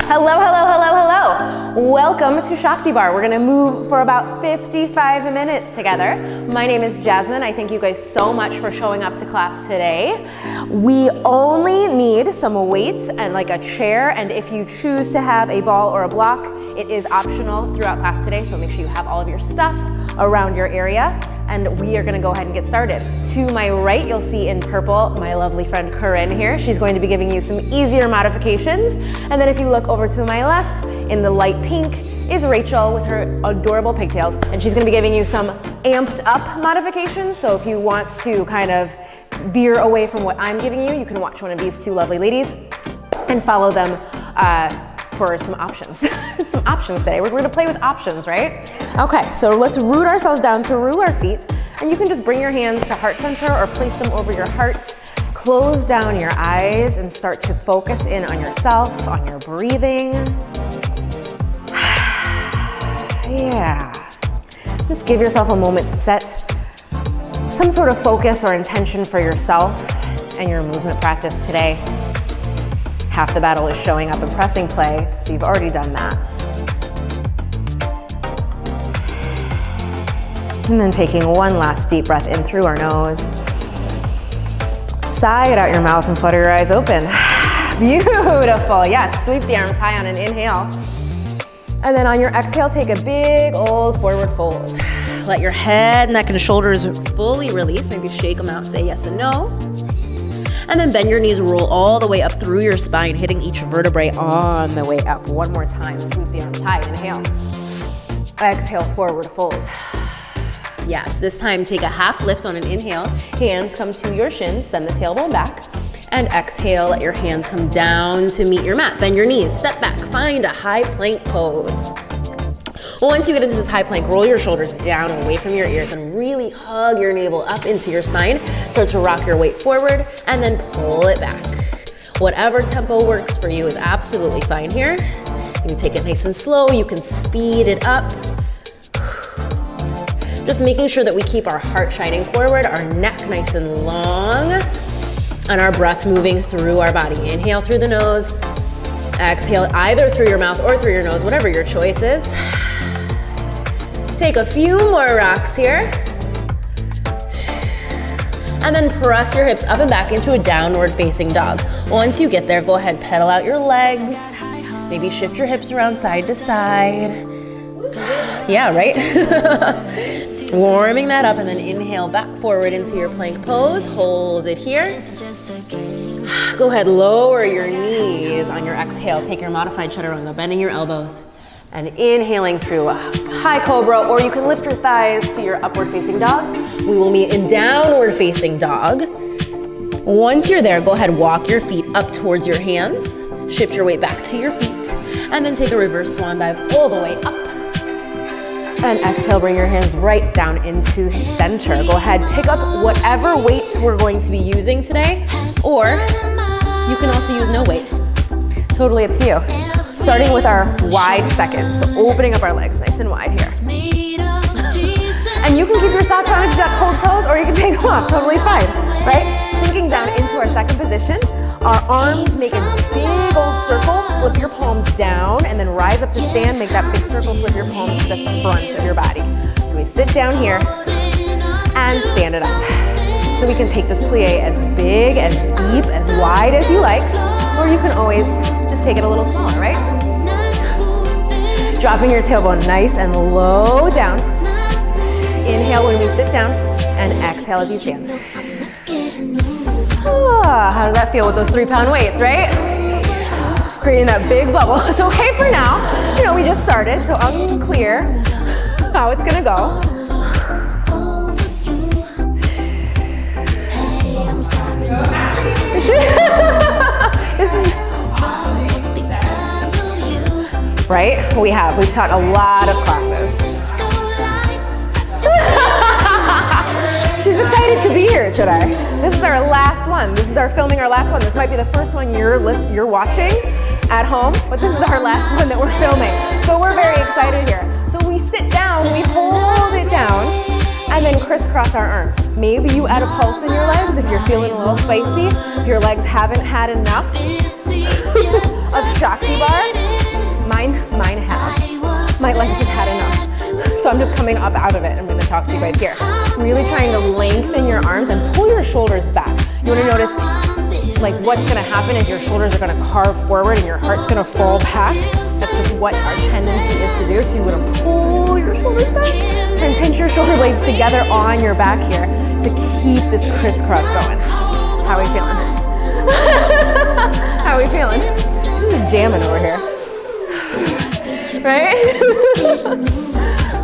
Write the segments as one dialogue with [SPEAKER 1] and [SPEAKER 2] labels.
[SPEAKER 1] Hello, hello, hello, hello. Welcome to SHAKTIBARRE. We're gonna move for about 55 minutes together. My name is Jasmine. I thank you guys so much for showing up to class today. We only need some weights and like a chair, and if you choose to have a ball or a block, it is optional throughout class today, so make sure you have all of your stuff around your area. And we are gonna go ahead and get started. To my right, you'll see in purple, my lovely friend Corinne here. She's going to be giving you some easier modifications. And then if you look over to my left, in the light pink, is Rachel with her adorable pigtails. And she's gonna be giving you some amped up modifications. So if you want to kind of veer away from what I'm giving you, you can watch one of these two lovely ladies and follow them for some options. Some options today. We're gonna play with options, right? Okay, so let's root ourselves down through our feet, and you can just bring your hands to heart center or place them over your heart. Close down your eyes and start to focus in on yourself, on your breathing. Yeah. Just give yourself a moment to set some sort of focus or intention for yourself and your movement practice today. Half the battle is showing up and pressing play, so you've already done that. And then taking one last deep breath in through our nose. Sigh it out your mouth and flutter your eyes open. Beautiful, yes, sweep the arms high on an inhale. And then on your exhale, take a big old forward fold. Let your head, neck, and shoulders fully release. Maybe shake them out, say yes and no. And then bend your knees, roll all the way up through your spine, hitting each vertebrae on the way up. One more time, sweep the arms high, inhale. Exhale, forward fold. Yes, this time take a half lift on an inhale. Hands come to your shins, send the tailbone back. And exhale, let your hands come down to meet your mat. Bend your knees, step back, find a high plank pose. Once you get into this high plank, roll your shoulders down away from your ears and really hug your navel up into your spine. Start to rock your weight forward and then pull it back. Whatever tempo works for you is absolutely fine here. You can take it nice and slow. You can speed it up. Just making sure that we keep our heart shining forward, our neck nice and long, and our breath moving through our body. Inhale through the nose. Exhale either through your mouth or through your nose, whatever your choice is. Take a few more rocks here. And then press your hips up and back into a downward facing dog. Once you get there, go ahead, pedal out your legs. Maybe shift your hips around side to side. Yeah, right? Warming that up, and then inhale back forward into your plank pose. Hold it here. Go ahead, lower your knees on your exhale. Take your modified chaturanga, bending your elbows. And inhaling through a high cobra, or you can lift your thighs to your upward facing dog. We will meet in downward facing dog. Once you're there, go ahead, walk your feet up towards your hands. Shift your weight back to your feet. And then take a reverse swan dive all the way up. And exhale, bring your hands right down into center. Go ahead, pick up whatever weights we're going to be using today, or you can also use no weight. Totally up to you. Starting with our wide second, so opening up our legs nice and wide here. And you can keep your socks on if you've got cold toes, or you can take them off, totally fine, right? Sinking down into our second position, our arms make a big old circle, flip your palms down, and then rise up to stand, make that big circle, flip your palms to the front of your body. So we sit down here and stand it up. So we can take this plie as big, as deep, as wide as you like, or you can always just take it a little smaller, right? Dropping your tailbone nice and low down. Inhale when we sit down, and exhale as you stand. How does that feel with those 3-pound weights, right? Creating that big bubble. It's okay for now. You know, we just started, so unclear how it's gonna go. This is right? We've taught a lot of classes. She's excited to be here today. This is our last one. This is our filming our last one. This might be the first one you're watching at home, but this is our last one that we're filming. So we're very excited here. So we sit down, we hold it down, and then crisscross our arms. Maybe you add a pulse in your legs if you're feeling a little spicy, if your legs haven't had enough of SHAKTIBARRE. so I'm just coming up out of it. I'm gonna talk to you guys here. Really trying to lengthen your arms and pull your shoulders back. You wanna notice like what's gonna happen is your shoulders are gonna carve forward and your heart's gonna fall back. That's just what our tendency is to do. So you wanna pull your shoulders back. Try and pinch your shoulder blades together on your back here to keep this crisscross going. How are we feeling? How are we feeling? She's just jamming over here. Right?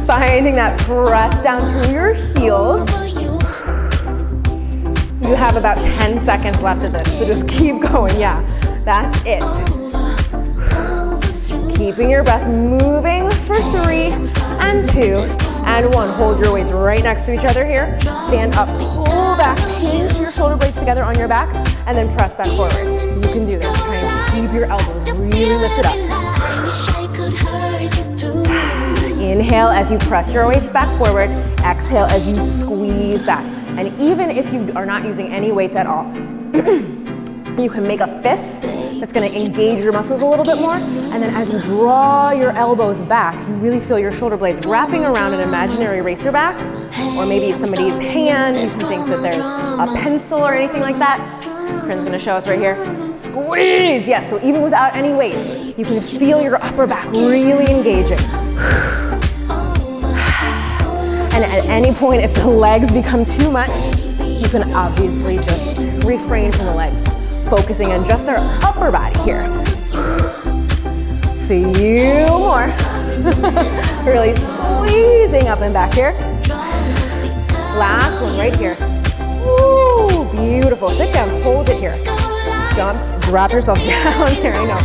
[SPEAKER 1] Finding that press down through your heels. You have about 10 seconds left of this, so just keep going. Yeah, that's it. Keeping your breath moving for 3 and 2 and 1. Hold your weights right next to each other here. Stand up, pull back, pinch your shoulder blades together on your back, and then press back forward. You can do this. Try and keep your elbows really lifted up. Inhale as you press your weights back forward. Exhale as you squeeze back. And even if you are not using any weights at all, you can make a fist that's going to engage your muscles a little bit more. And then as you draw your elbows back, you really feel your shoulder blades wrapping around an imaginary racer back, or maybe somebody's hand. You can think that there's a pencil or anything like that. Corinne's going to show us right here. Squeeze! Yes, so even without any weights, you can feel your upper back really engaging. And at any point, if the legs become too much, you can obviously just refrain from the legs, focusing on just our upper body here. Few more. Really squeezing up and back here. Last one right here. Woo, beautiful. Sit down, hold it here. Jump, drop yourself down there, I know.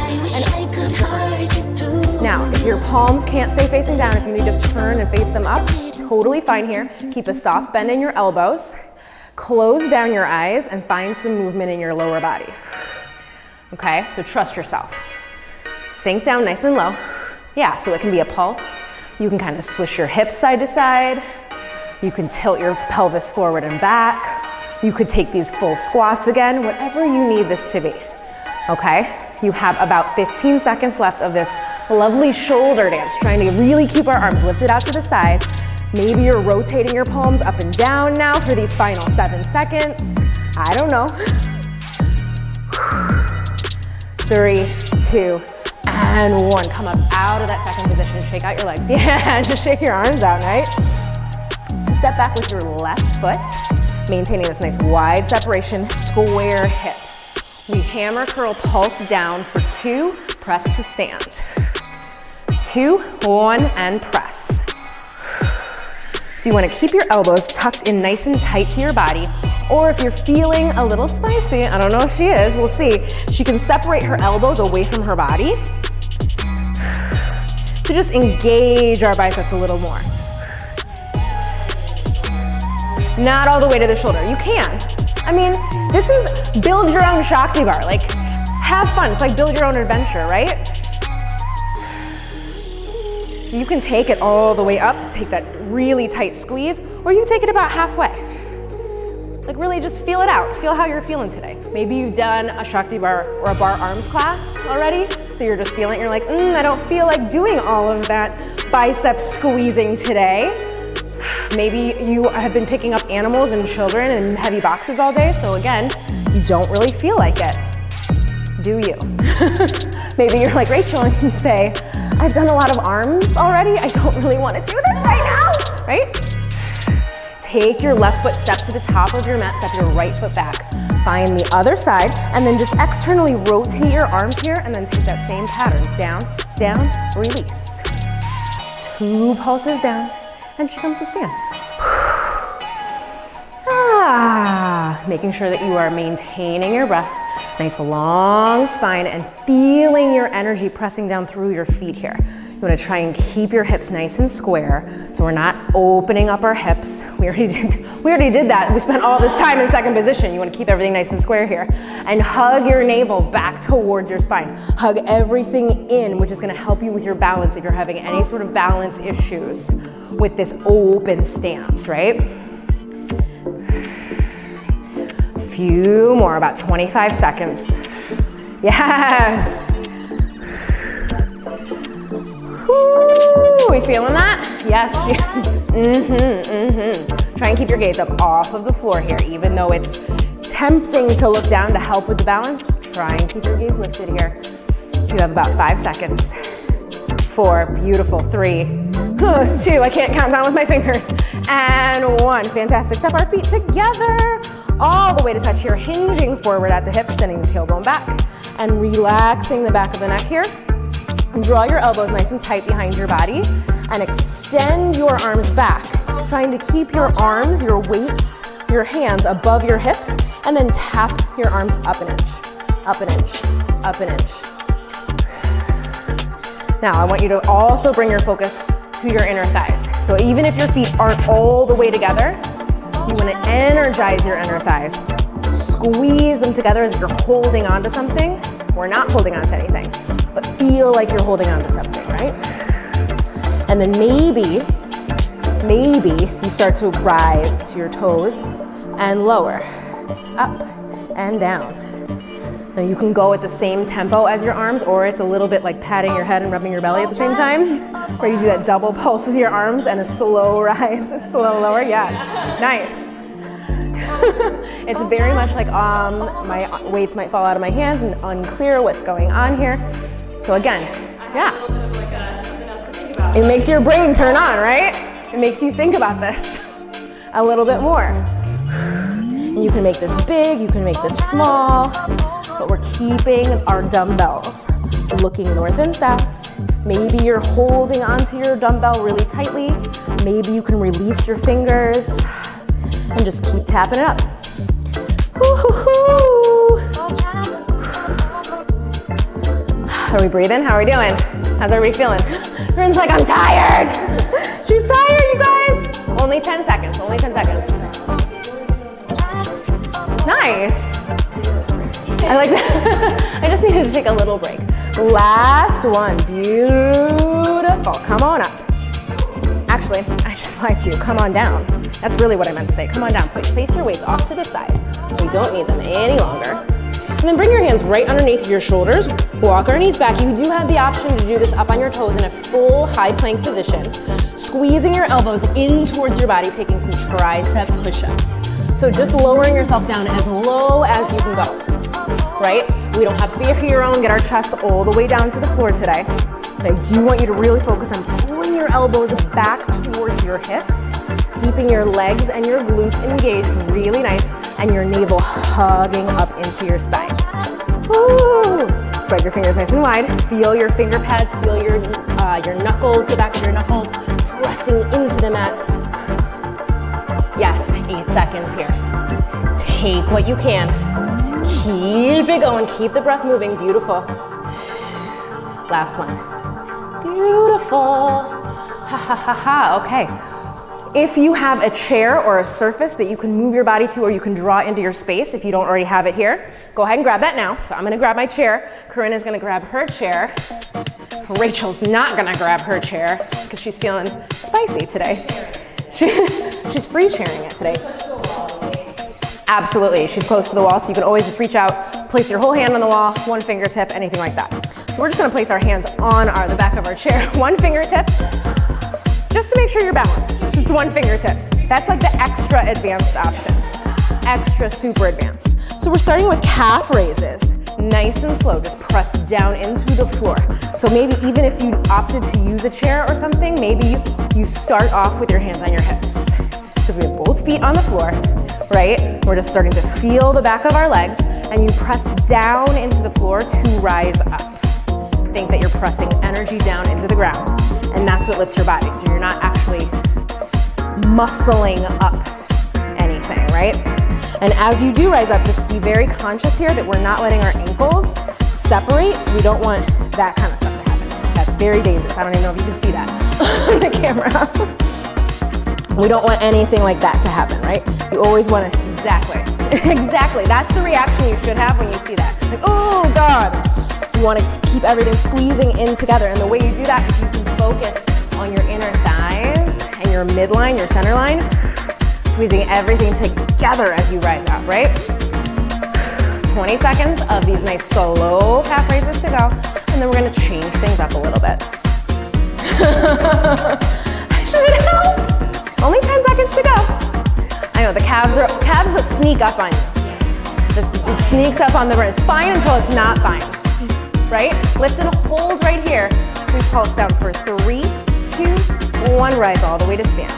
[SPEAKER 1] Now, if your palms can't stay facing down, if you need to turn and face them up, totally fine here. Keep a soft bend in your elbows. Close down your eyes and find some movement in your lower body. Okay, so trust yourself. Sink down nice and low. Yeah, so it can be a pulse. You can kind of swish your hips side to side. You can tilt your pelvis forward and back. You could take these full squats again, whatever you need this to be. Okay, you have about 15 seconds left of this lovely shoulder dance, trying to really keep our arms lifted out to the side. Maybe you're rotating your palms up and down now for these final 7 seconds. I don't know. 3, 2, and 1. Come up out of that second position. Shake out your legs. Yeah, just shake your arms out, right? Step back with your left foot, maintaining this nice wide separation, square hips. We hammer curl pulse down for 2, press to stand. 2, 1, and press. So you want to keep your elbows tucked in nice and tight to your body, or if you're feeling a little spicy, I don't know if she is, we'll see, she can separate her elbows away from her body to just engage our biceps a little more. Not all the way to the shoulder. You can. I mean, this is build your own SHAKTIBARRE. Like, have fun. It's like build your own adventure, right? So you can take it all the way up, take that really tight squeeze, or you can take it about halfway. Like really just feel it out. Feel how you're feeling today. Maybe you've done a SHAKTIBARRE or a bar arms class already, so you're just feeling it. You're like, I don't feel like doing all of that bicep squeezing today. Maybe you have been picking up animals and children in heavy boxes all day, so again, you don't really feel like it. Do you? Maybe you're like Rachel and you say, I've done a lot of arms already. I don't really want to do this right now, right? Take your left foot, step to the top of your mat, step your right foot back. Find the other side, and then just externally rotate your arms here, and then take that same pattern. Down, down, release. 2 pulses down, and she comes to stand. Making sure that you are maintaining your breath. Nice long spine and feeling your energy pressing down through your feet here. You want to try and keep your hips nice and square so we're not opening up our hips. We already did that. We spent all this time in second position. You want to keep everything nice and square here. And hug your navel back towards your spine. Hug everything in, which is going to help you with your balance if you're having any sort of balance issues with this open stance, right? Few more, about 25 seconds. Yes. Woo, we feeling that? Yes. Try and keep your gaze up off of the floor here, even though it's tempting to look down to help with the balance. Try and keep your gaze lifted here. You have about 5 seconds. 4, beautiful. 3, 2, I can't count down with my fingers. And 1, fantastic. Step our feet together all the way to touch here, hinging forward at the hips, sending the tailbone back, and relaxing the back of the neck here. And draw your elbows nice and tight behind your body, and extend your arms back, trying to keep your arms, your weights, your hands above your hips, and then tap your arms up an inch, up an inch, up an inch. Now, I want you to also bring your focus to your inner thighs. So even if your feet aren't all the way together, you want to energize your inner thighs. Squeeze them together as if you're holding on to something. We're not holding on to anything, but feel like you're holding on to something, right? And then maybe you start to rise to your toes and lower, up and down. Now you can go at the same tempo as your arms, or it's a little bit like patting your head and rubbing your belly at the same time, where you do that double pulse with your arms and a slow rise, slow lower, yes, nice. It's very much like my weights might fall out of my hands and unclear what's going on here. So again, yeah. It makes your brain turn on, right? It makes you think about this a little bit more. And you can make this big, you can make this small, but we're keeping our dumbbells looking north and south. Maybe you're holding onto your dumbbell really tightly. Maybe you can release your fingers and just keep tapping it up. Woo-hoo-hoo. Are we breathing? How are we doing? How's everybody feeling? Everyone's like, I'm tired. She's tired, you guys. Only 10 seconds, only 10 seconds. Nice. I like that. I just needed to take a little break. Last one, beautiful. Come on up. Actually, I just lied to you. Come on down. That's really what I meant to say. Come on down. Place your weights off to the side. We don't need them any longer. And then bring your hands right underneath your shoulders. Walk our knees back. You do have the option to do this up on your toes in a full high plank position. Squeezing your elbows in towards your body, taking some tricep push-ups. So just lowering yourself down as low as you can go, right? We don't have to be a hero and get our chest all the way down to the floor today. But I do want you to really focus on pulling your elbows back towards your hips, keeping your legs and your glutes engaged really nice, and your navel hugging up into your spine. Woo! Spread your fingers nice and wide. Feel your finger pads, feel your knuckles, the back of your knuckles, pressing into the mat. Yes, 8 seconds here. Take what you can. Keep it going, keep the breath moving, beautiful. Last one. Beautiful. Ha ha ha ha, okay. If you have a chair or a surface that you can move your body to, or you can draw into your space if you don't already have it here, go ahead and grab that now. So I'm gonna grab my chair. Corinna's gonna grab her chair. Rachel's not gonna grab her chair because she's feeling spicy today. She's free chairing it today. Absolutely, she's close to the wall, so you can always just reach out, place your whole hand on the wall, one fingertip, anything like that. So we're just gonna place our hands on the back of our chair, one fingertip, just to make sure you're balanced, just one fingertip. That's like the extra advanced option, extra super advanced. So we're starting with calf raises, nice and slow, just press down into the floor. So maybe even if you opted to use a chair or something, maybe you start off with your hands on your hips, because we have both feet on the floor, right? We're just starting to feel the back of our legs, and you press down into the floor to rise up. Think that you're pressing energy down into the ground, and that's what lifts your body, so you're not actually muscling up anything, right? And as you do rise up, just be very conscious here that we're not letting our ankles separate, so we don't want that kind of stuff to happen. That's very dangerous. I don't even know if you can see that on the camera. We don't want anything like that to happen, right? You always want to, exactly. That's the reaction you should have when you see that. Like, oh God. You want to keep everything squeezing in together. And the way you do that is you can focus on your inner thighs and your midline, your center line, squeezing everything together as you rise up, right? 20 seconds of these nice slow calf raises to go. And then we're going to change things up a little bit. Should it help? Only 10 seconds to go. I know, the calves sneak up on you. It sneaks up on the burn. It's fine until it's not fine, right? Lift and hold right here. We pulse down for 3, 2, 1, rise all the way to stand.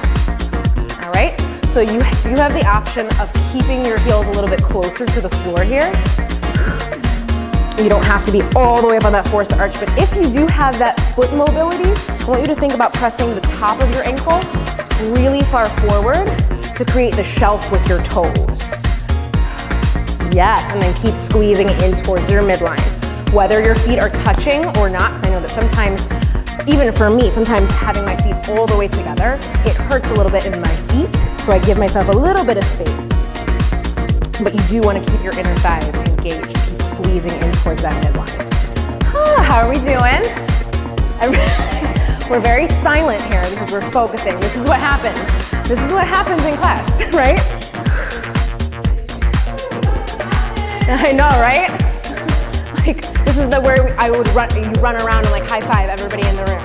[SPEAKER 1] All right? So you do have the option of keeping your heels a little bit closer to the floor here. You don't have to be all the way up on that forced arch, but if you do have that foot mobility, I want you to think about pressing the top of your ankle really far forward to create the shelf with your toes. Yes, and then keep squeezing in towards your midline. Whether your feet are touching or not, because I know that sometimes, even for me, sometimes having my feet all the way together, it hurts a little bit in my feet, so I give myself a little bit of space. But you do want to keep your inner thighs engaged, keep squeezing in towards that midline. How are we doing? We're very silent here because we're focusing. This is what happens. This is what happens in class, right? I know, right? Like, this is where I would you run around and like high five everybody in the room.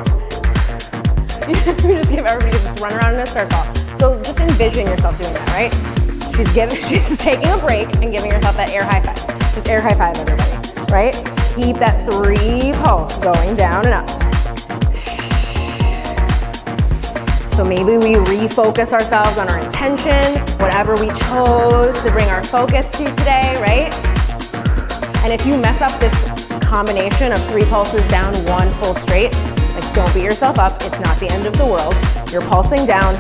[SPEAKER 1] You just give everybody to just run around in a circle. So just envision yourself doing that, right? She's taking a break and giving herself that air high five. Just air high five everybody, right? Keep that 3 pulse going down and up. So maybe we refocus ourselves on our intention, whatever we chose to bring our focus to today, right? And if you mess up this combination of 3 pulses down, 1 full straight, like don't beat yourself up. It's not the end of the world. You're pulsing down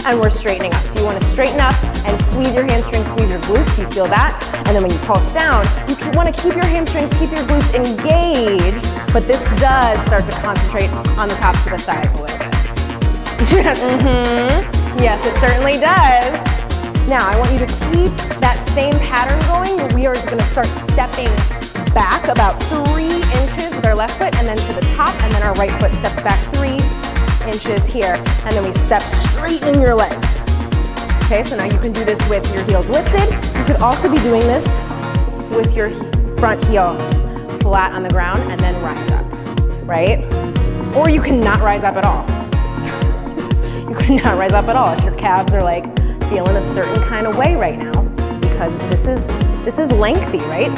[SPEAKER 1] and we're straightening up. So you want to straighten up and squeeze your hamstrings, squeeze your glutes. You feel that. And then when you pulse down, you want to keep your hamstrings, keep your glutes engaged. But this does start to concentrate on the tops of the thighs a little bit. Yes, it certainly does. Now, I want you to keep that same pattern going. We are just going to start stepping back about 3 inches with our left foot and then to the top, and then our right foot steps back 3 inches here, and then we step straight in your legs. Okay, so now you can do this with your heels lifted. You could also be doing this with your front heel flat on the ground and then rise up, right? Or you can not rise up at all. You could not rise up at all if your calves are like feeling a certain kind of way right now, because this is lengthy, right?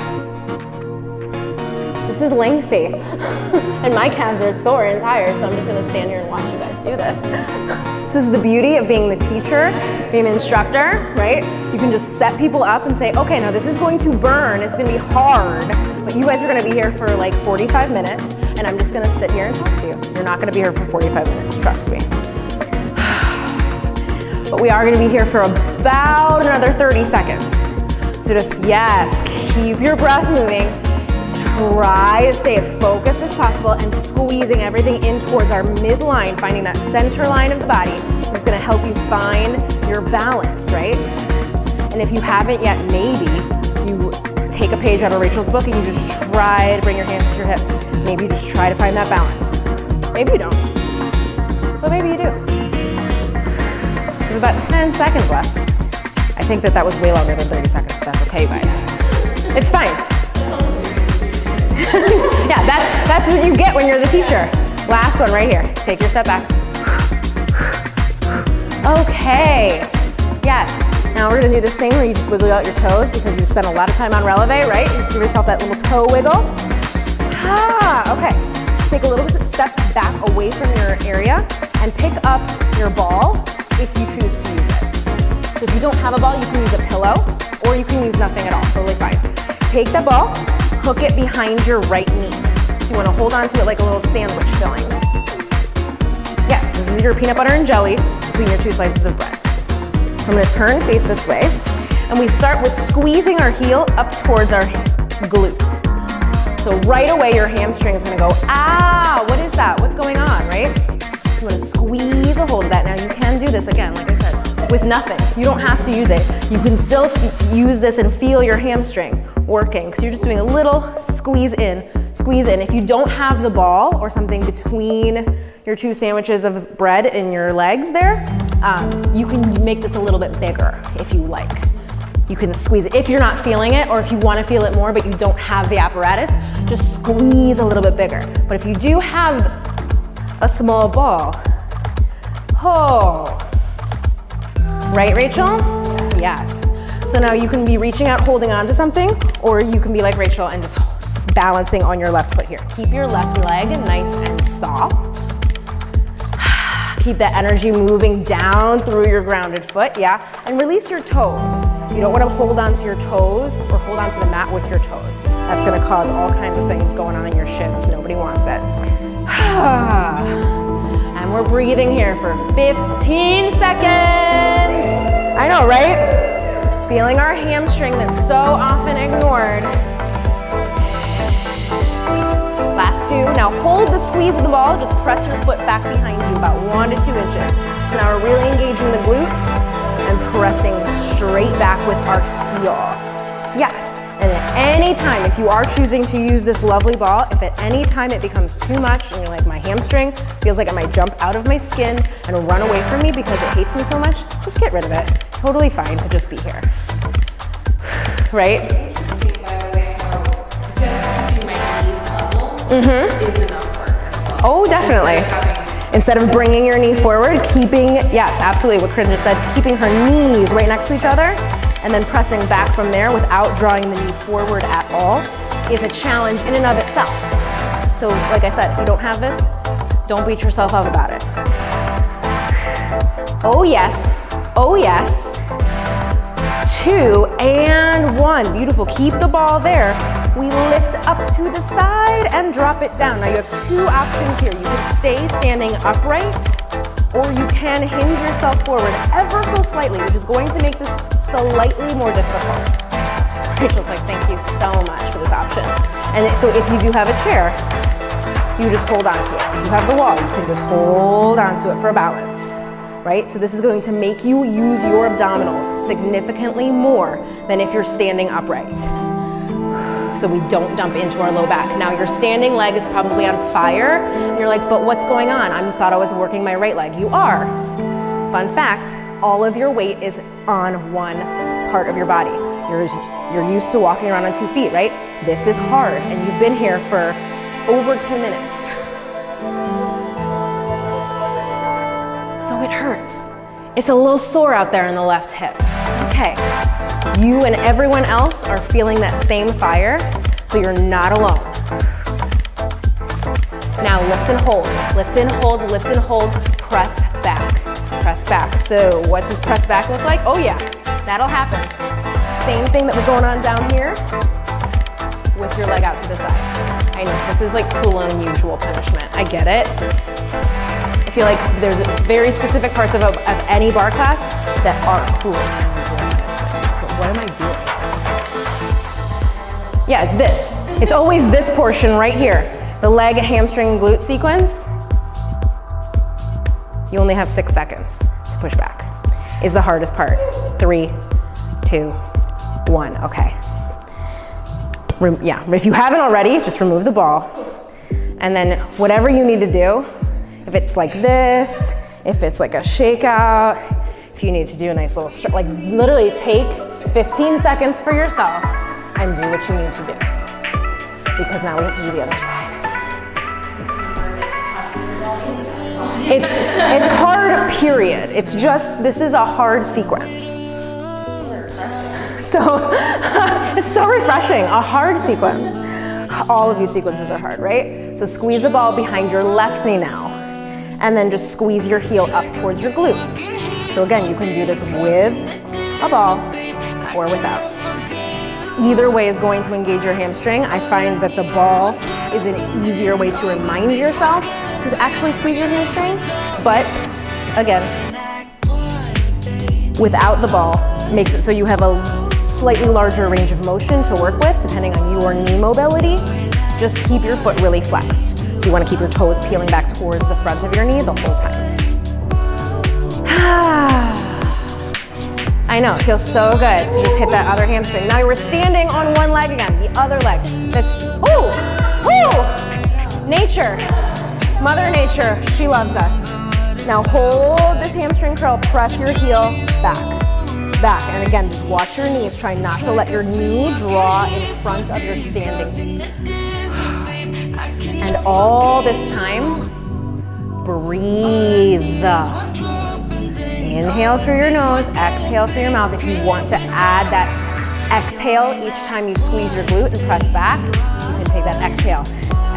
[SPEAKER 1] This is lengthy. And my calves are sore and tired, so I'm just gonna stand here and watch you guys do this. This is the beauty of being the teacher, being an instructor, right? You can just set people up and say, okay, now this is going to burn, it's gonna be hard, but you guys are gonna be here for like 45 minutes, and I'm just gonna sit here and talk to you. You're not gonna be here for 45 minutes, trust me. But we are gonna be here for about another 30 seconds. So just, yes, keep your breath moving. Try to stay as focused as possible and squeezing everything in towards our midline, finding that center line of the body, which is gonna help you find your balance, right? And if you haven't yet, maybe you take a page out of Rachel's book and you just try to bring your hands to your hips. Maybe you just try to find that balance. Maybe you don't, but maybe you do. There's about 10 seconds left. I think that was way longer than 30 seconds, but that's okay, guys. It's fine. Yeah, that's what you get when you're the teacher. Last one right here. Take your step back. Okay. Yes. Now we're gonna do this thing where you just wiggle out your toes because you spent a lot of time on releve, right? You just give yourself that little toe wiggle. Okay. Take a little bit step back away from your area and pick up your ball if you choose to use it. So if you don't have a ball, you can use a pillow or you can use nothing at all, totally fine. Take the ball, hook it behind your right knee. So you wanna hold on to it like a little sandwich filling. Yes, this is your peanut butter and jelly between your 2 slices of bread. So I'm gonna turn, face this way, and we start with squeezing our heel up towards our glutes. So right away, your hamstring is gonna go, ah, what is that? What's going on, right? You wanna squeeze a hold of that. Now you can do this again, like I said, with nothing. You don't have to use it. You can still use this and feel your hamstring working, because you're just doing a little squeeze in, squeeze in. If you don't have the ball or something between your 2 sandwiches of bread and your legs there, you can make this a little bit bigger if you like. You can squeeze it if you're not feeling it, or if you want to feel it more but you don't have the apparatus, just squeeze a little bit bigger. But if you do have a small ball. Hold. Right, Rachel? Yes. So now you can be reaching out, holding on to something, or you can be like Rachel and just balancing on your left foot here. Keep your left leg nice and soft. Keep that energy moving down through your grounded foot, yeah? And release your toes. You don't want to hold on to your toes or hold on to the mat with your toes. That's going to cause all kinds of things going on in your shins. Nobody wants it. And we're breathing here for 15 seconds. I know, right? Feeling our hamstring that's so often ignored. Last two. Now hold the squeeze of the ball. Just press your foot back behind you about 1 to 2 inches. So now we're really engaging the glute and pressing straight back with our heel. Yes. And at any time, if you are choosing to use this lovely ball, if at any time it becomes too much and you're like, my hamstring feels like it might jump out of my skin and run away from me because it hates me so much, just get rid of it. Totally fine to just be here. Right?
[SPEAKER 2] Interesting, by the way, how just keeping my knees level is enough work as well.
[SPEAKER 1] Oh, definitely. Instead of bringing your knee forward, keeping, yes, absolutely, what Corinne just said, keeping her knees right next to each other and then pressing back from there without drawing the knee forward at all is a challenge in and of itself. So like I said, if you don't have this, don't beat yourself up about it. Oh yes, oh yes. 2 and 1, beautiful. Keep the ball there. We lift up to the side and drop it down. Now you have 2 options here. You can stay standing upright, or you can hinge yourself forward ever so slightly, which is going to make this slightly more difficult. Rachel's like, thank you so much for this option. And so if you do have a chair, you just hold on to it. If you have the wall, you can just hold on to it for balance, right? So this is going to make you use your abdominals significantly more than if you're standing upright. So we don't dump into our low back. Now your standing leg is probably on fire. And you're like, but what's going on? I thought I was working my right leg. You are. Fun fact, all of your weight is on one part of your body. You're used to walking around on 2 feet, right? This is hard, and you've been here for over 2 minutes. So it hurts. It's a little sore out there in the left hip. It's okay. You and everyone else are feeling that same fire, so you're not alone. Now lift and hold, lift and hold, lift and hold, press back. Press back. So what does press back look like? Oh yeah, that'll happen. Same thing that was going on down here with your leg out to the side. I know, this is like cruel and unusual punishment. I get it. I feel like there's very specific parts of any bar class that are cruel and unusual punishment. But what am I doing? Yeah, it's this. It's always this portion right here. The leg, hamstring, glute sequence. You only have 6 seconds to push back. Is the hardest part. 3, 2, 1, okay. Yeah, if you haven't already, just remove the ball. And then whatever you need to do, if it's like this, if it's like a shakeout, if you need to do a nice little stretch, like literally take 15 seconds for yourself and do what you need to do. Because now we have to do the other side. It's hard, period. It's just, this is a hard sequence. So, it's so refreshing, a hard sequence. All of these sequences are hard, right? So squeeze the ball behind your left knee now, and then just squeeze your heel up towards your glute. So again, you can do this with a ball or without. Either way is going to engage your hamstring. I find that the ball is an easier way to remind yourself to actually squeeze your hamstring, but again, without the ball makes it so you have a slightly larger range of motion to work with depending on your knee mobility. Just keep your foot really flexed. So you want to keep your toes peeling back towards the front of your knee the whole time. I know, it feels so good to just hit that other hamstring. Now we're standing on one leg again, the other leg. That's, nature, Mother Nature, she loves us. Now hold this hamstring curl, press your heel back. And again, just watch your knees. Try not to let your knee draw in front of your standing. And all this time, breathe. Inhale through your nose, exhale through your mouth. If you want to add that exhale each time you squeeze your glute and press back, you can take that exhale,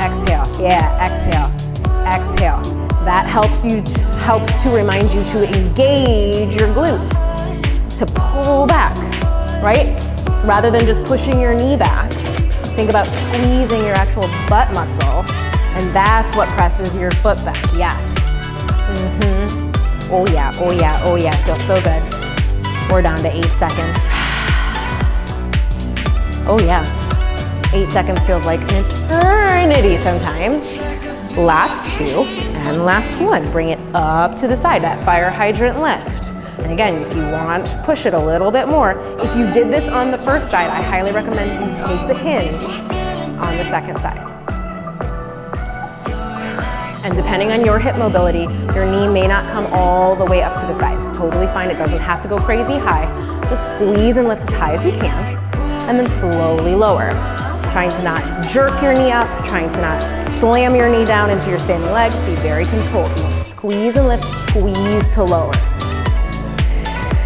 [SPEAKER 1] exhale, yeah, exhale, exhale. That helps to remind you to engage your glute, to pull back, right? Rather than just pushing your knee back. Think about squeezing your actual butt muscle, and that's what presses your foot back, yes. Oh yeah, oh yeah, oh yeah, feels so good. We're down to 8 seconds. Oh yeah, 8 seconds feels like an eternity sometimes. Last 2 and last 1. Bring it up to the side, that fire hydrant lift. And again, if you want, push it a little bit more. If you did this on the first side, I highly recommend you take the hinge on the second side. And depending on your hip mobility, your knee may not come all the way up to the side. Totally fine, it doesn't have to go crazy high. Just squeeze and lift as high as we can, and then slowly lower. Trying to not jerk your knee up, trying to not slam your knee down into your standing leg. Be very controlled. Squeeze and lift, squeeze to lower.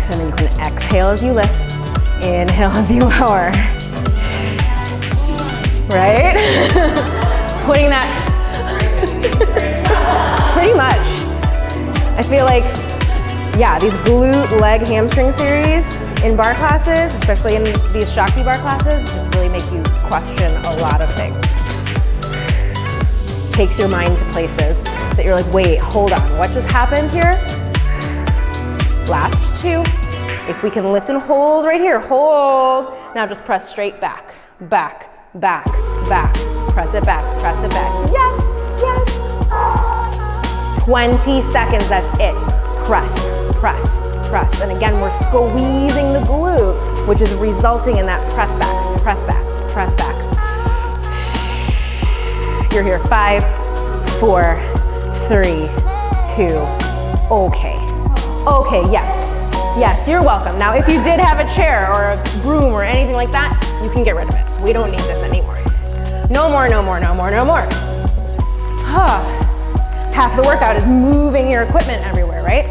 [SPEAKER 1] And then you can exhale as you lift, inhale as you lower. Right? Putting that, pretty much. I feel like, yeah, these glute, leg, hamstring series in barre classes, especially in these SHAKTIBARRE classes, just really make you question a lot of things. Takes your mind to places that you're like, wait, hold on, what just happened here? Last 2. If we can lift and hold right here, hold. Now just press straight back, back, back, back. Press it back, press it back. Yes, yes. 20 seconds, that's it. Press, press, press. And again, we're squeezing the glute, which is resulting in that press back, press back, press back. You're here, 5, 4, 3, 2, okay. Okay, yes. Yes, you're welcome. Now, if you did have a chair or a broom or anything like that, you can get rid of it. We don't need this anymore. No more, no more, no more, no more. Half the workout is moving your equipment everywhere, right?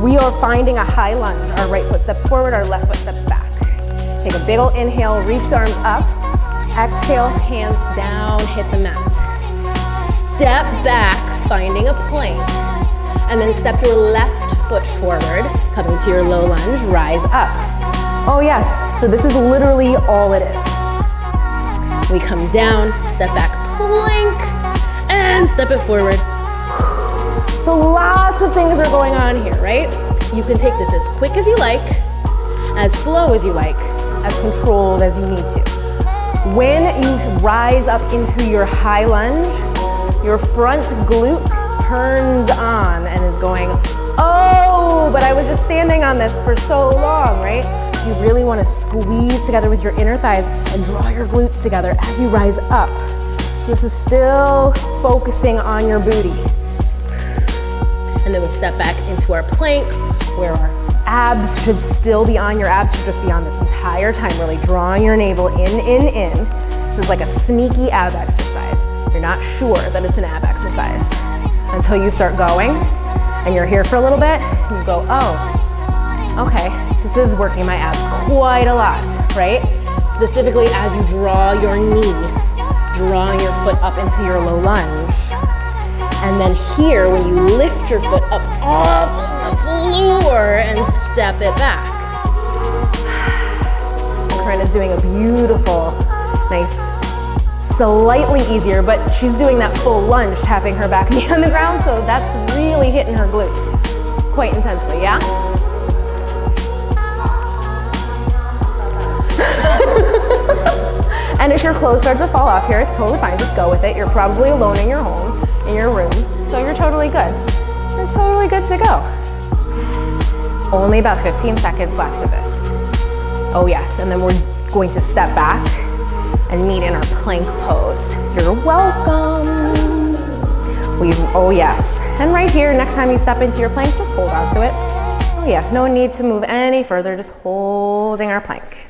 [SPEAKER 1] We are finding a high lunge. Our right foot steps forward, our left foot steps back. Take a big ol' inhale, reach the arms up. Exhale, hands down, hit the mat. Step back, finding a plank. And then step your left foot forward, coming to your low lunge, rise up. Oh yes, so this is literally all it is. We come down, step back, plank, and step it forward. So lots of things are going on here, right? You can take this as quick as you like, as slow as you like, as controlled as you need to. When you rise up into your high lunge, your front glute turns on and is going, oh, but I was just standing on this for so long, right? So you really want to squeeze together with your inner thighs and draw your glutes together as you rise up. So this is still focusing on your booty. And then we step back into our plank where our abs should still be on. Your abs should just be on this entire time, really drawing your navel in. This is like a sneaky ab exercise. You're not sure that it's an ab exercise until you start going and you're here for a little bit and you go, oh, okay, this is working my abs quite a lot, right? Specifically as you draw your knee, drawing your foot up into your low lunge. And then here, when you lift your foot up off the floor and step it back. Corinne is doing a beautiful, nice, slightly easier, but she's doing that full lunge, tapping her back knee on the ground, so that's really hitting her glutes quite intensely, yeah? And if your clothes start to fall off here, totally fine, just go with it. You're probably alone in your home, in your room, so you're totally good. You're totally good to go. Only about 15 seconds left of this. Oh yes, and then we're going to step back and meet in our plank pose. You're welcome. Oh yes, and right here, next time you step into your plank, just hold on to it. Oh yeah, no need to move any further, just holding our plank.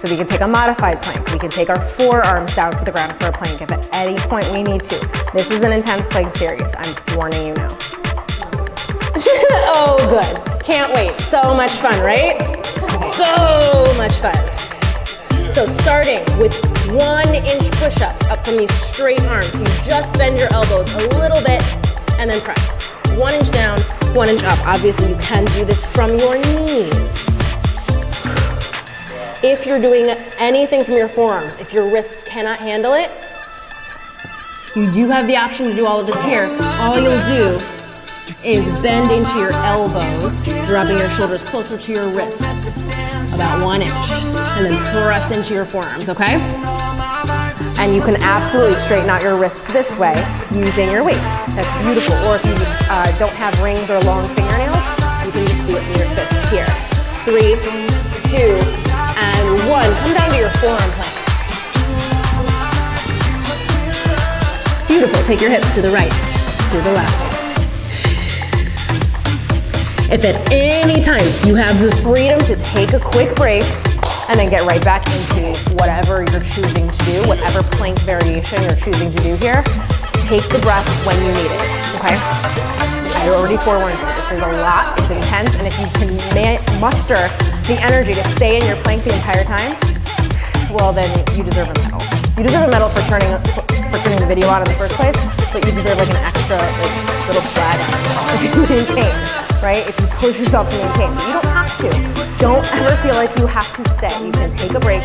[SPEAKER 1] So we can take a modified plank. We can take our forearms down to the ground for a plank if at any point we need to. This is an intense plank series. I'm warning you now. Oh, good. Can't wait. So much fun, right? So much fun. So starting with 1-inch push-ups up from these straight arms. So you just bend your elbows a little bit and then press. 1 inch down, 1 inch up. Obviously, you can do this from your knees. If you're doing anything from your forearms, if your wrists cannot handle it, you do have the option to do all of this here. All you'll do is bend into your elbows, dropping your shoulders closer to your wrists, about 1 inch, and then press into your forearms, okay? And you can absolutely straighten out your wrists this way using your weights. That's beautiful. Or if you don't have rings or long fingernails, you can just do it with your fists here. 3, 2, and 1. Come down to your forearm plank. Beautiful. Take your hips to the right, to the left. If at any time you have the freedom to take a quick break and then get right back into whatever you're choosing to do, whatever plank variation you're choosing to do here, take the breath when you need it, okay? I already forewarned you, this is a lot, it's intense, and if you can muster the energy to stay in your plank the entire time, well then you deserve a medal. You deserve a medal for turning the video on in the first place, but you deserve like an extra little flag on it if you maintain, right? If you push yourself to maintain, but you don't have to. Don't ever feel like you have to stay. You can take a break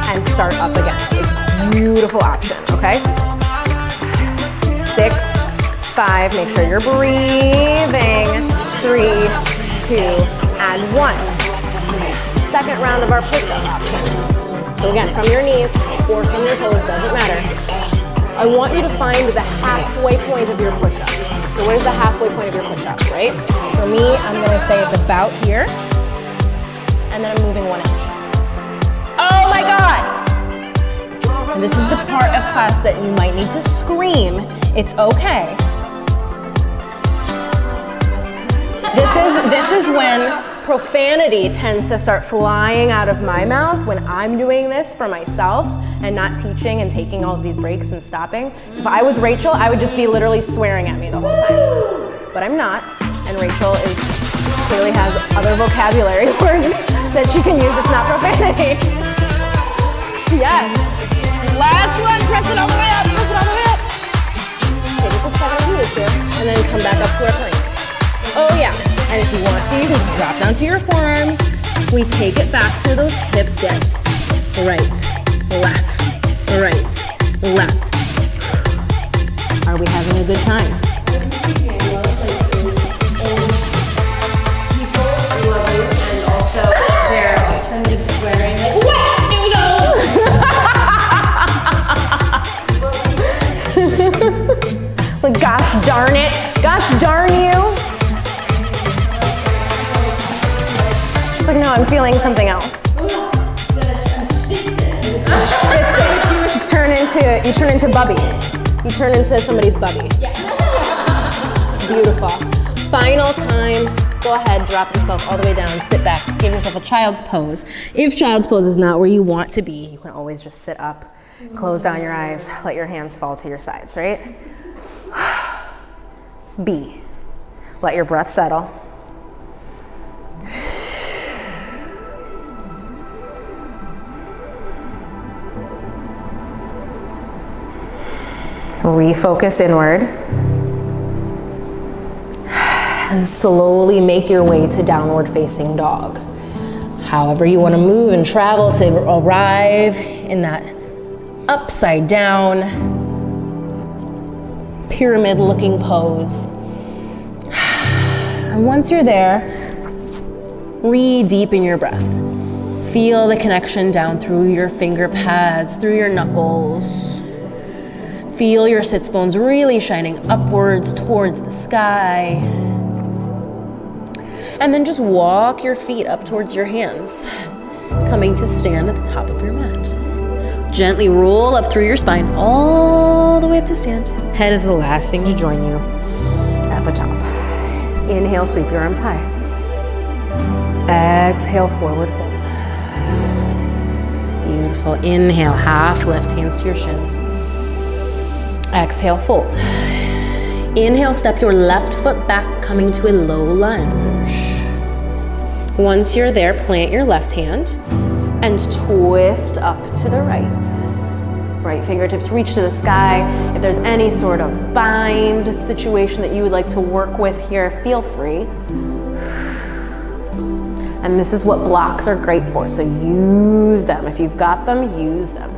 [SPEAKER 1] and start up again. It's a beautiful option, okay? 6, 5, make sure you're breathing. 3, 2, and 1. Second round of our push-up option. So again, from your knees or from your toes, doesn't matter. I want you to find the halfway point of your push-up. So where's the halfway point of your push-up, right? For me, I'm gonna say it's about here, and then I'm moving 1 inch. Oh my God! And this is the part of class that you might need to scream. It's okay. This is when profanity tends to start flying out of my mouth when I'm doing this for myself and not teaching and taking all of these breaks and stopping. So if I was Rachel, I would just be literally swearing at me the whole time. But I'm not, and Rachel clearly has other vocabulary words that she can use. It's not profanity. Yes. Last one, press it all the way up, press it all the way up. Take a quick 7 minutes here, and then come back up to our plank. Oh yeah, and if you want to, you can drop down to your forearms. We take it back to those hip dips. Right, left, right, left. Are we having a good time?
[SPEAKER 2] People love you, and also they're alternative swearing like, what?
[SPEAKER 1] Like, gosh darn it, gosh darn you. It's like, no, I'm feeling something else. You turn into Bubby. You turn into somebody's Bubby. It's beautiful. Final time. Go ahead, drop yourself all the way down, sit back, give yourself a child's pose. If child's pose is not where you want to be, you can always just sit up, close down your eyes, let your hands fall to your sides, right? Just be. Let your breath settle. Refocus inward. And slowly make your way to downward facing dog. However you want to move and travel to arrive in that upside down, pyramid looking pose. And once you're there, re-deepen your breath. Feel the connection down through your finger pads, through your knuckles. Feel your sits bones really shining upwards towards the sky. And then just walk your feet up towards your hands, coming to stand at the top of your mat. Gently roll up through your spine, all the way up to stand. Head is the last thing to join you at the top. Just inhale, sweep your arms high. Exhale, forward fold. Beautiful. Inhale, half lift, hands to your shins. Exhale, fold. Inhale, step your left foot back, coming to a low lunge. Once you're there, plant your left hand and twist up to the right. Right fingertips reach to the sky. If there's any sort of bind situation that you would like to work with here, feel free. And this is what blocks are great for, so use them. If you've got them, use them.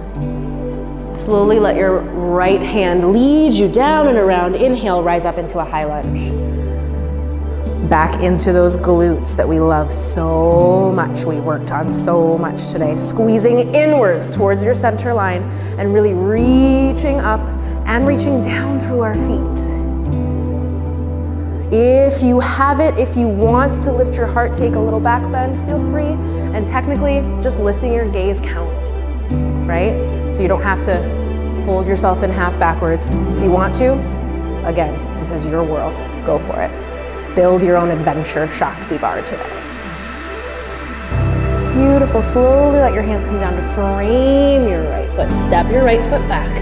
[SPEAKER 1] Slowly let your right hand lead you down and around. Inhale, rise up into a high lunge. Back into those glutes that we love so much. We worked on so much today. Squeezing inwards towards your center line and really reaching up and reaching down through our feet. If you have it, if you want to lift your heart, take a little back bend, feel free. And technically, just lifting your gaze counts, right? So you don't have to fold yourself in half backwards. If you want to, again, this is your world. Go for it. Build your own adventure, SHAKTIBARRE today. Beautiful. Slowly let your hands come down to frame your right foot. Step your right foot back,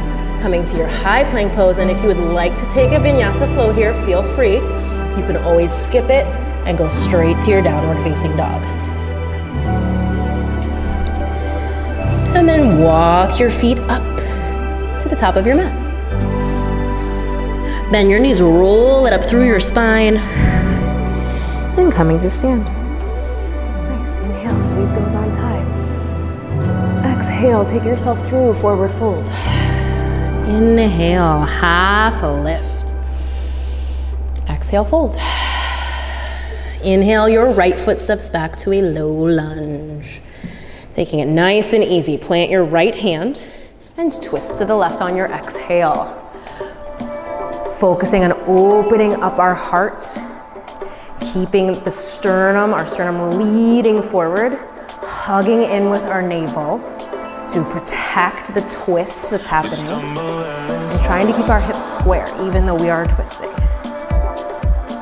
[SPEAKER 1] coming to your high plank pose. And if you would like to take a vinyasa flow here, feel free. You can always skip it and go straight to your downward facing dog. And then walk your feet up to the top of your mat. Bend your knees, roll it up through your spine. And coming to stand. Nice. Inhale, sweep those arms high. Exhale, take yourself through forward fold. Inhale, half lift. Exhale, fold. Inhale, your right foot steps back to a low lunge. Taking it nice and easy. Plant your right hand and twist to the left on your exhale. Focusing on opening up our heart. Keeping the sternum, our sternum leading forward, hugging in with our navel to protect the twist that's happening, and trying to keep our hips square even though we are twisting.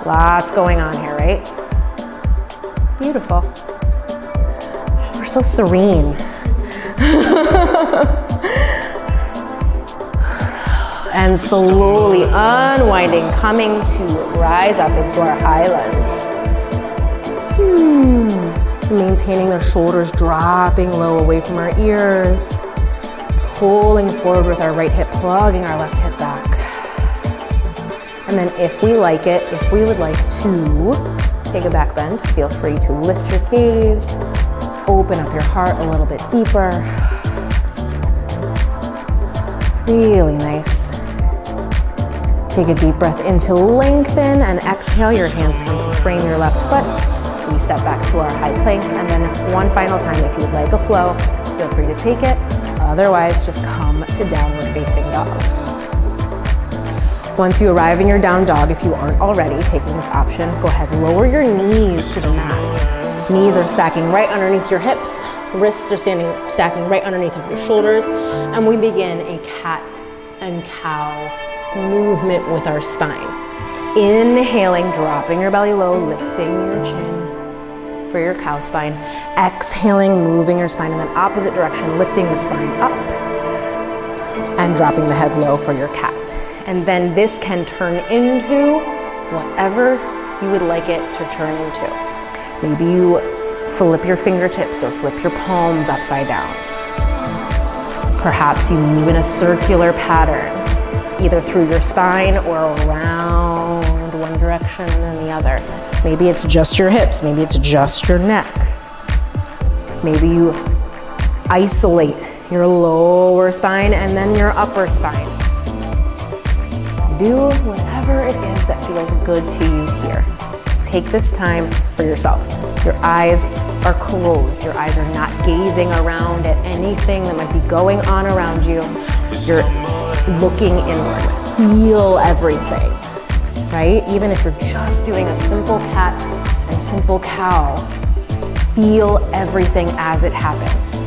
[SPEAKER 1] Lots going on here, right? Beautiful. We're so serene. And slowly unwinding, coming to rise up into our high lunge. Maintaining the shoulders dropping low away from our ears. Pulling forward with our right hip, plugging our left hip back. And then if we like it, if we would like to take a back bend, feel free to lift your gaze, open up your heart a little bit deeper. Really nice. Take a deep breath in to lengthen and exhale. Your hands come to frame your left foot. We step back to our high plank, and then one final time, if you would like a flow, feel free to take it. Otherwise, just come to downward facing dog. Once you arrive in your down dog, if you aren't already taking this option, go ahead and lower your knees to the mat. Knees are stacking right underneath your hips. Wrists are stacking right underneath of your shoulders. And we begin a cat and cow movement with our spine. Inhaling, dropping your belly low, lifting your chin for your cow spine. Exhaling, moving your spine in the opposite direction, lifting the spine up and dropping the head low for your cat. And then this can turn into whatever you would like it to turn into. Maybe you flip your fingertips or flip your palms upside down. Perhaps you move in a circular pattern, either through your spine or around one direction and then the other. Maybe it's just your hips, maybe it's just your neck. Maybe you isolate your lower spine and then your upper spine. Do whatever it is that feels good to you here. Take this time for yourself. Your eyes are closed. Your eyes are not gazing around at anything that might be going on around you. You're looking inward. Feel everything, right? Even if you're just doing a simple cat and simple cow, feel everything as it happens.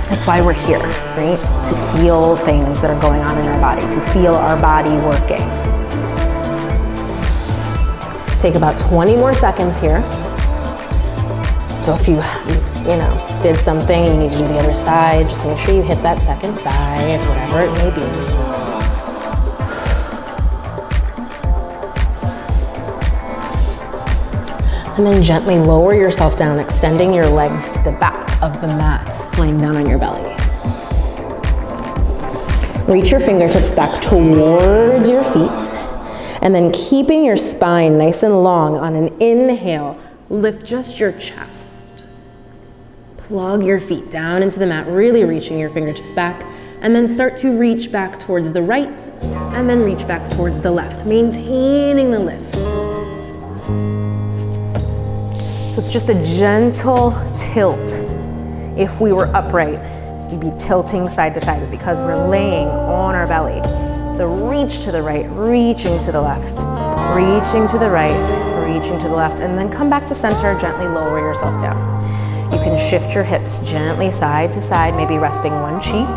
[SPEAKER 1] That's why we're here, right? To feel things that are going on in our body, to feel our body working. Take about 20 more seconds here. So if you did something and you need to do the other side, just make sure you hit that second side, whatever it may be. And then gently lower yourself down, extending your legs to the back of the mat, laying down on your belly. Reach your fingertips back towards your feet, and then keeping your spine nice and long on an inhale, lift just your chest. Plug your feet down into the mat, really reaching your fingertips back, and then start to reach back towards the right, and then reach back towards the left, maintaining the lift. So it's just a gentle tilt. If we were upright, you'd be tilting side to side, but because we're laying on our belly, it's a reach to the right, reaching to the left, reaching to the right, reaching to the left, and then come back to center, gently lower yourself down. You can shift your hips gently side to side, maybe resting one cheek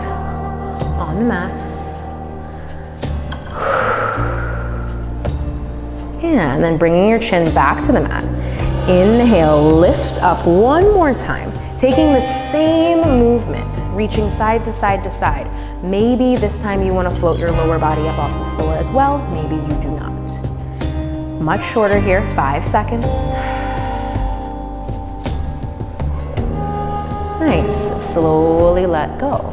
[SPEAKER 1] on the mat. Yeah, and then bringing your chin back to the mat. Inhale, lift up one more time, taking the same movement, reaching side to side to side. Maybe this time you want to float your lower body up off the floor as well. Maybe you do not. Much shorter here, 5 seconds. Nice, slowly let go.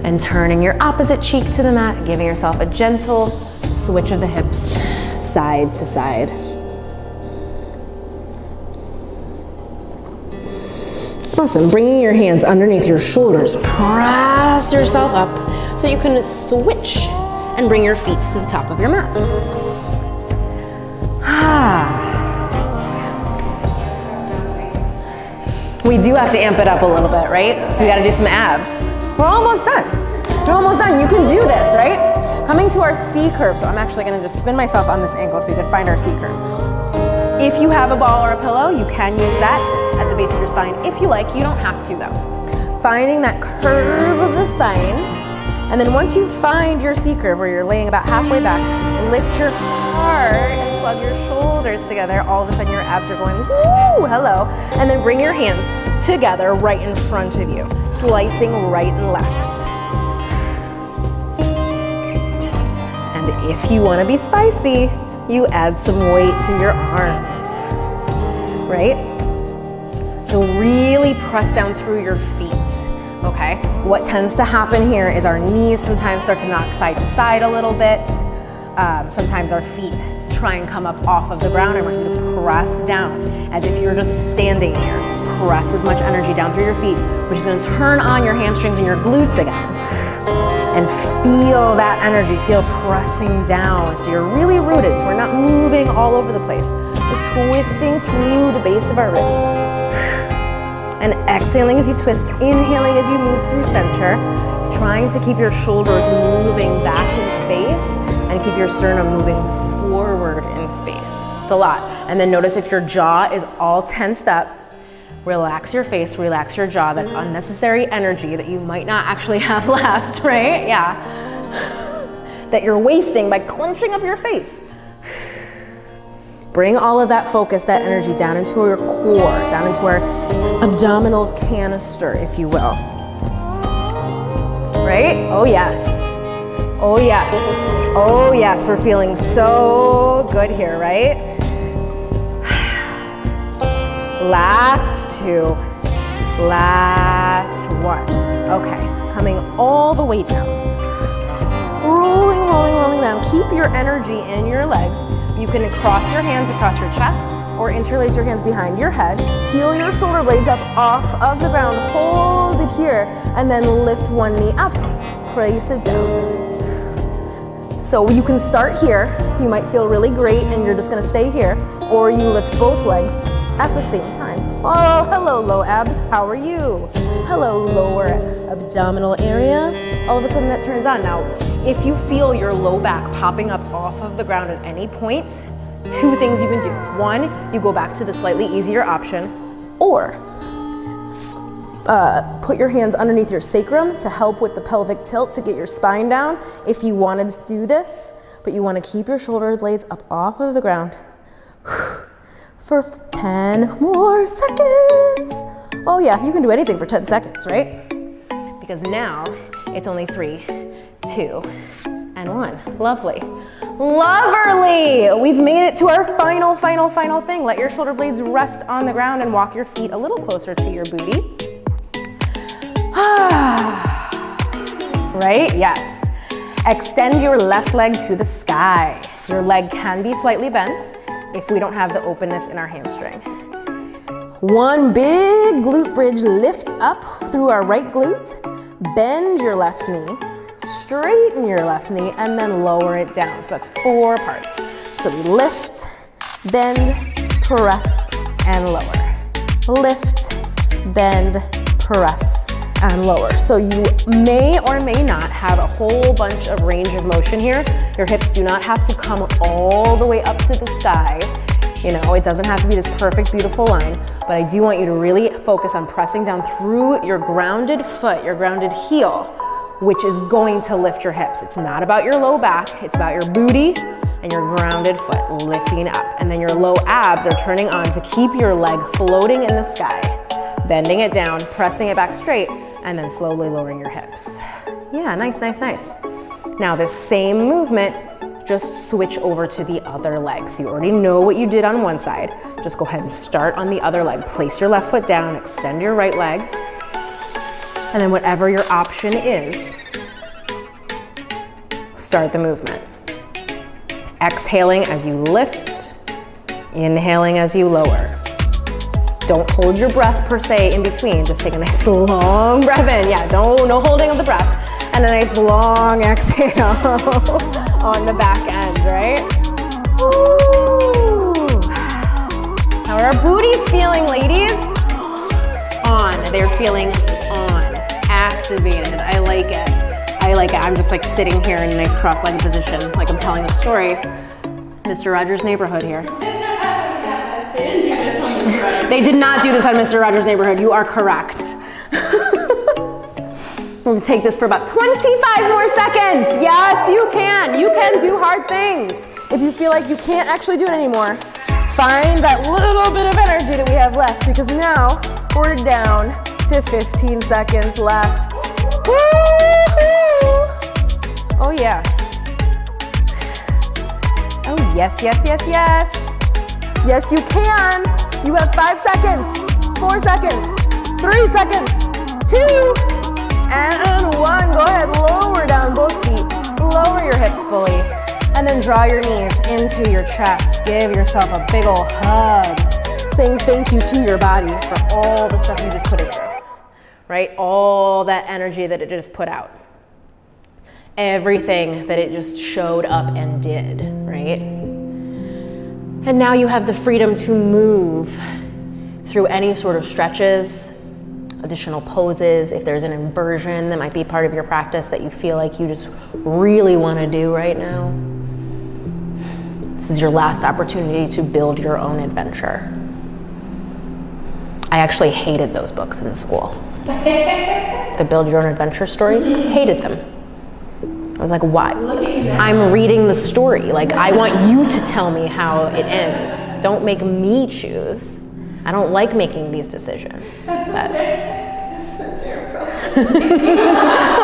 [SPEAKER 1] And turning your opposite cheek to the mat, giving yourself a gentle switch of the hips, side to side. Awesome, bringing your hands underneath your shoulders, press yourself up so you can switch and bring your feet to the top of your mat. We do have to amp it up a little bit, right? So we gotta do some abs. We're almost done. We're almost done. You can do this, right? Coming to our C curve. So I'm actually gonna just spin myself on this ankle so we can find our C curve. If you have a ball or a pillow, you can use that at the base of your spine. If you like, you don't have to though. Finding that curve of the spine, and then once you find your C curve where you're laying about halfway back, lift your heart and plug your shoulders together. All of a sudden your abs are going, woo, hello. And then bring your hands together right in front of you, slicing right and left. And if you want to be spicy, you add some weight to your arms, right? So really press down through your feet, okay? What tends to happen here is our knees sometimes start to knock side to side a little bit. Sometimes our feet try and come up off of the ground. I want you to press down as if you're just standing here. Press as much energy down through your feet, which is gonna turn on your hamstrings and your glutes again. And feel that energy, feel pressing down. So you're really rooted, so we're not moving all over the place. Just twisting through the base of our ribs. And exhaling as you twist, inhaling as you move through center, trying to keep your shoulders moving back in space and keep your sternum moving forward in space. It's a lot. And then notice if your jaw is all tensed up, relax your face, relax your jaw. That's unnecessary energy that you might not actually have left, right? Yeah. That you're wasting by clenching up your face. Bring all of that focus, that energy down into your core, down into our abdominal canister, if you will. Right? Oh yes. Oh yes. Oh yes, we're feeling so good here, right? Last two, last one. Okay, coming all the way down. Rolling, rolling, rolling down. Keep your energy in your legs. You can cross your hands across your chest or interlace your hands behind your head. Peel your shoulder blades up off of the ground. Hold it here and then lift one knee up. Place it down. So you can start here. You might feel really great and you're just gonna stay here, or you lift both legs at the same time. Oh, hello, low abs. How are you? Hello, lower abdominal area. All of a sudden that turns on. Now, if you feel your low back popping up off of the ground at any point, two things you can do. One, you go back to the slightly easier option, or put your hands underneath your sacrum to help with the pelvic tilt to get your spine down if you wanted to do this, but you want to keep your shoulder blades up off of the ground. for 10 more seconds. Oh yeah, you can do anything for 10 seconds, right? Because now it's only 3, 2, and 1. Lovely. Loverly. We've made it to our final thing. Let your shoulder blades rest on the ground and walk your feet a little closer to your booty. Right? Yes. Extend your left leg to the sky. Your leg can be slightly bent if we don't have the openness in our hamstring. One big glute bridge, lift up through our right glute, bend your left knee, straighten your left knee, and then lower it down. So that's 4 parts. So we lift, bend, press, and lower. Lift, bend, press, and lower. So you may or may not have a whole bunch of range of motion here. Your hips do not have to come all the way up to the sky. You know, it doesn't have to be this perfect, beautiful line, but I do want you to really focus on pressing down through your grounded foot, your grounded heel, which is going to lift your hips. It's not about your low back, it's about your booty and your grounded foot lifting up. And then your low abs are turning on to keep your leg floating in the sky, bending it down, pressing it back straight, and then slowly lowering your hips. Yeah, nice, nice, nice. Now this same movement, just switch over to the other leg. So you already know what you did on one side. Just go ahead and start on the other leg. Place your left foot down, extend your right leg, and then whatever your option is, start the movement. Exhaling as you lift, inhaling as you lower. Don't hold your breath per se in between. Just take a nice long breath in. Yeah, no holding of the breath. And a nice long exhale on the back end, right? Woo. How are our booties feeling, ladies? On. They're feeling on. Activated. I like it. I like it. I'm just like sitting here in a nice cross-legged position, like I'm telling a story. Mr. Rogers' Neighborhood here. They did not do this on Mr. Rogers' Neighborhood. You are correct. We'll take this for about 25 more seconds. Yes, you can. You can do hard things. If you feel like you can't actually do it anymore, find that little bit of energy that we have left, because now we're down to 15 seconds left. Woo-hoo! Oh yeah. Oh yes, yes, yes, yes. Yes, you can. You have 5 seconds, 4 seconds, 3 seconds, 2, and 1. Go ahead, lower down both feet. Lower your hips fully. And then draw your knees into your chest. Give yourself a big ol' hug. Saying thank you to your body for all the stuff you just put it through. Right? All that energy that it just put out. Everything that it just showed up and did, right? And now you have the freedom to move through any sort of stretches, additional poses. If there's an inversion that might be part of your practice that you feel like you just really want to do right now, this is your last opportunity to build your own adventure. I actually hated those books in school. The Build Your Own Adventure stories, hated them. I was like, why? I'm reading the story. Like, I want you to tell me how it ends. Don't make me choose. I don't like making these decisions. Like,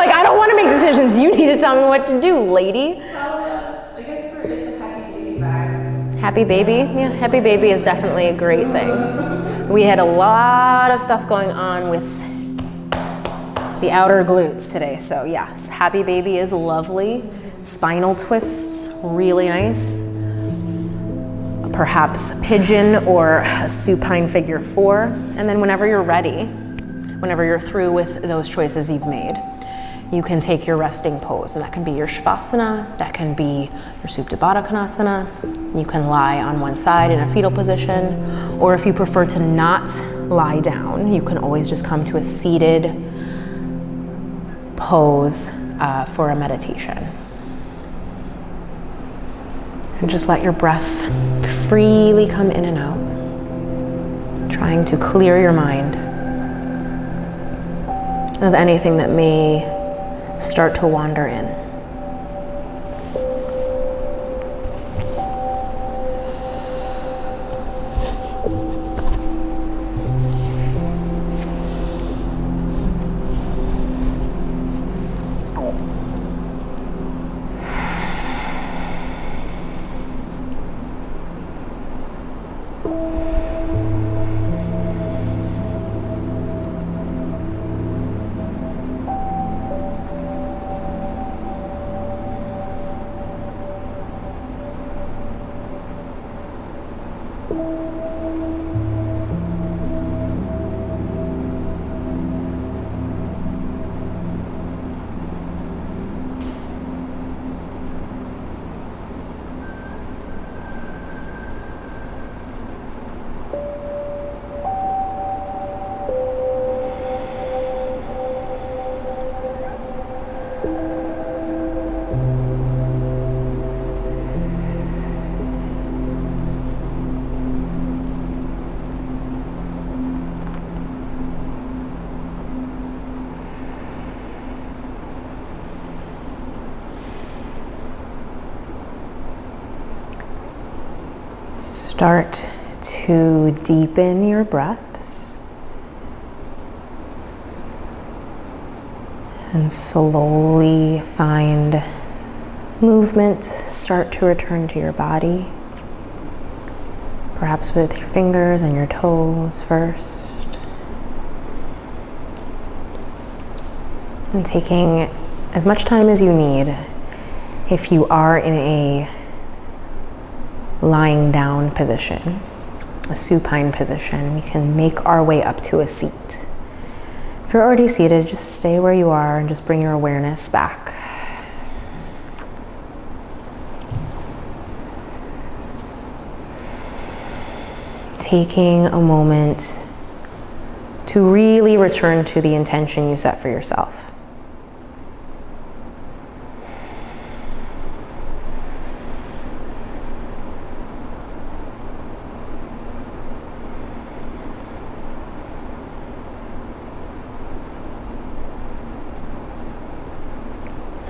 [SPEAKER 1] I don't want to make decisions. You need to tell me what to do, lady.
[SPEAKER 2] I guess it's a happy baby bag.
[SPEAKER 1] Happy baby? Yeah, happy baby is definitely a great thing. We had a lot of stuff going on with the outer glutes today, so yes, happy baby is lovely. Spinal twists, really nice. Perhaps a pigeon or a supine figure 4. And then whenever you're ready, whenever you're through with those choices you've made, you can take your resting pose, and that can be your Shavasana, that can be your Supta Baddha Konasana. You can lie on one side in a fetal position, or if you prefer to not lie down, you can always just come to a seated pose for a meditation. And just let your breath freely come in and out, trying to clear your mind of anything that may start to wander in. Start to deepen your breaths and slowly find movement start to return to your body. Perhaps with your fingers and your toes first. And taking as much time as you need. If you are in a lying down position, a supine position, we can make our way up to a seat. If you're already seated, just stay where you are and just bring your awareness back. Taking a moment to really return to the intention you set for yourself.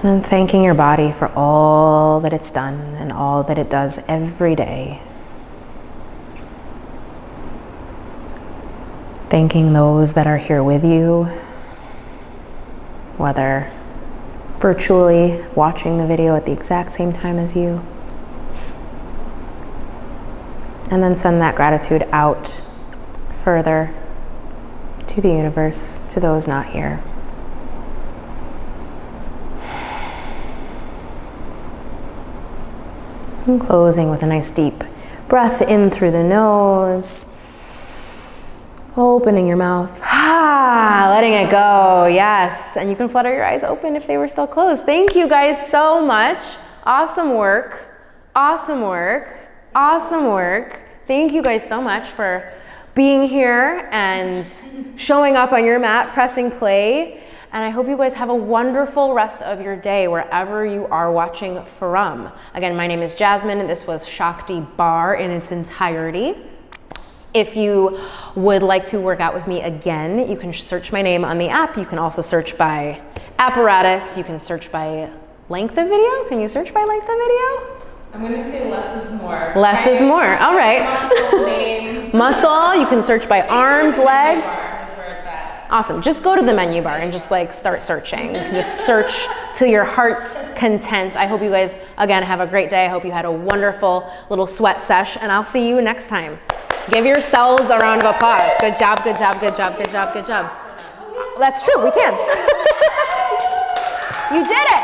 [SPEAKER 1] And thanking your body for all that it's done and all that it does every day. Thanking those that are here with you, whether virtually watching the video at the exact same time as you. And then send that gratitude out further to the universe, to those not here. And closing with a nice deep breath in through the nose. Opening your mouth, letting it go, yes. And you can flutter your eyes open if they were still closed. Thank you guys so much. Awesome work, awesome work, awesome work. Thank you guys so much for being here and showing up on your mat, pressing play. And I hope you guys have a wonderful rest of your day wherever you are watching from. Again, my name is Jasmine, and this was SHAKTIBARRE in its entirety. If you would like to work out with me again, you can search my name on the app. You can also search by apparatus. You can search by length of video. Can you search by length of video?
[SPEAKER 2] I'm going to say less is more.
[SPEAKER 1] Less is more. All right.
[SPEAKER 2] Muscle, name.
[SPEAKER 1] Muscle. You can search by arms, legs.
[SPEAKER 2] Where it's at.
[SPEAKER 1] Awesome. Just go to the menu bar and just like start searching. You can just search to your heart's content. I hope you guys, again, have a great day. I hope you had a wonderful little sweat sesh, and I'll see you next time. Give yourselves a round of applause. Good job, good job, good job, good job, good job. That's true, we can. You did it.